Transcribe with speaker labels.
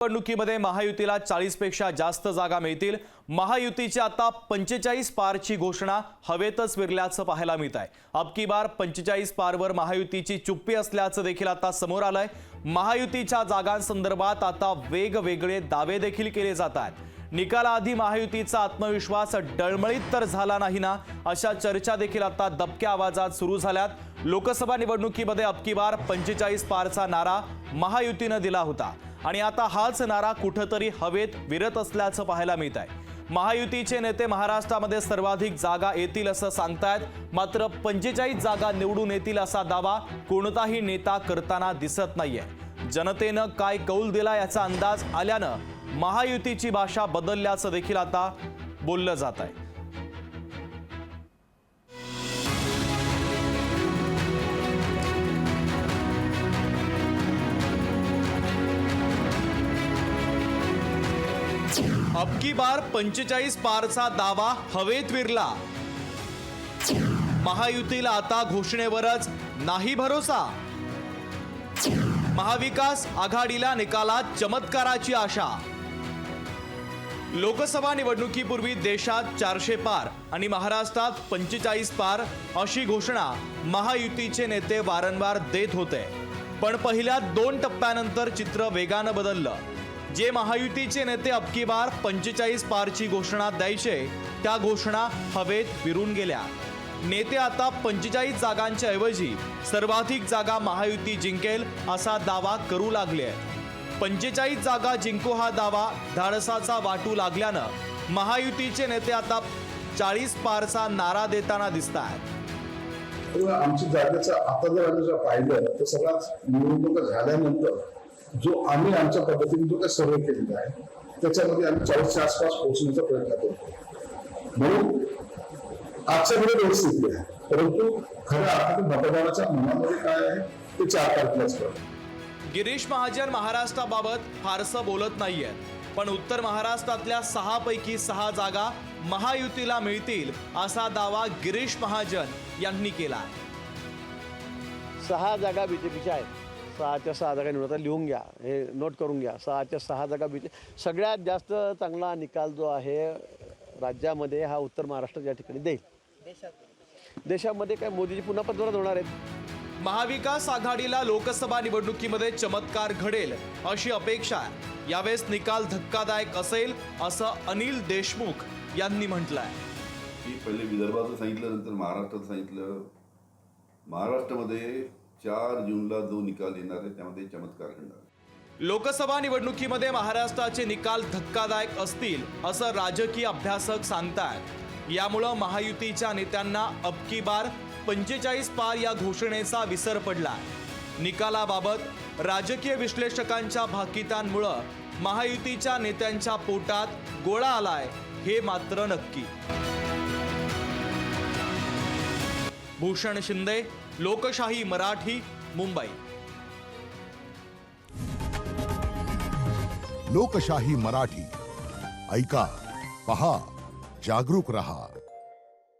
Speaker 1: निवडणुकीमध्ये महायुतीला 40 पेक्षा जास्त जागा मिळतील। महायुतीची आता 45 पारची घोषणा हवेतच विरल्याचं पाहायला मिळत आहे। अब की बार 45 पारवर महायुतीची चुप्पी असल्याचं देखील आता समोर आलंय। महायुतीच्या जागांसंदर्भात आता वेगवेगळे दावे देखील केले जात आहेत। निकालाआधी महायुतीचा आत्मविश्वास डळमळीत तर झाला नाही ना, अशा चर्चा देखील आता दबक्या आवाजात सुरू झाल्यात। लोकसभा निवडणुकीमध्ये अब की बार 45 पारचा नारा महायुतीने दिला होता आणि आता हाच नारा कुठेतरी हवेत विरत असल्याचं पाहायला मिळत आहे। महायुतीचे नेते महाराष्ट्रामध्ये सर्वाधिक जागा येतील असं सांगतायत, मात्र 45 जागा निवडून येतील असा दावा कोणताही नेता करताना दिसत नाहीये। जनतेनं काय कौल दिला याचा अंदाज आल्यानं महायुतीची भाषा बदलल्याचं देखील आता बोललं जात आहे। अब की बार 45 पारचा दावा हवेत विरला। महायुतीला आता घोषणेवरच नाही भरोसा। महाविकास आघाडीला निकालात चमत्काराची आशा। लोकसभा निवडणुकीपूर्वी देशात 400 पार आणि महाराष्ट्रात 45 पार अशी घोषणा महायुतीचे नेते वारंवार देत होते, पण पहिल्या 2 टप्प्यानंतर चित्र वेगानं बदललं। जे महायुतीचे नेते अब की बार 45 पारची घोषणा द्यायचे त्या घोषणा हवेत विरून गेल्या। नेते आता 45 जागांच्या ऐवजी सर्वाधिक जागा महायुती जिंकेल असा दावा करू लागले। 45 जागा जिंकू हा दावा धाडसाचा वाटू लागल्यानं महायुतीचे नेते आता 40 पारचा नारा देताना दिसतात।
Speaker 2: आमची जागेचं आता जर आम्ही पाहिलं तर सगळ्यात निवडणूक झाल्यानंतर जो आम्ही आमच्या पद्धतीने जो काही सर्वे केलेला आहे त्याच्यामध्ये आम्ही 40च्या आसपास पोहोचण्याचा प्रयत्न करतो। म्हणून आजच्या वेळेला व्यवस्थित आहे, परंतु खऱ्या अर्थाने मतदानाच्या मनामध्ये काय आहे ते 4 तारखेलाच कळतं।
Speaker 1: गिरीश महाजन महाराष्ट्राबाबत फारसं बोलत नाहीये, पण उत्तर महाराष्ट्रातल्या 6 पैकी 6 जागा महायुतीला मिळतील असा दावा गिरीश महाजन यांनी केला।
Speaker 3: 6 जागा बीजेपीच्या आहेत। 6च्या 6 जागा निवडता लिहून घ्या, हे नोट करून घ्या। 6च्या 6 जागा बीजेपी सगळ्यात जास्त चांगला निकाल जो आहे राज्यामध्ये हा उत्तर महाराष्ट्र या ठिकाणी देईल। देशामध्ये काय मोदीजी पुन्हा पंतप्रधान होणार आहेत।
Speaker 1: महाविकास आघाडीला लोकसभा निवडणुकीमध्ये चमत्कार घडेल अशी अपेक्षा आहे। यावेळेस निकाल धक्कादायक असेल असं अनिल देशमुख यांनी म्हटलंय।
Speaker 4: मी पहिले विदर्भाचं सांगितलं, नंतर महाराष्ट्रात सांगितलं। महाराष्ट्रामध्ये 4 जूनला जो निकाल येणार आहे त्यामध्ये चमत्कार घडणार।
Speaker 1: लोकसभा निवडणुकीमध्ये महाराष्ट्राचे निकाल धक्कादायक असतील असं राजकीय अभ्यासक सांगतायत। यामुळे महायुतीच्या नेत्यांना अब की बार 45 पार या घोषणेचा विसर पडलाय। निकालाबाबत राजकीय विश्लेषकांच्या भाकितांमुळे महायुतीच्या नेत्यांच्या पोटात गोळा आलाय हे मात्र नक्की। भूषण शिंदे, लोकशाही मराठी, मुंबई।
Speaker 5: लोकशाही मराठी ऐका, पहा, जागरूक रहा।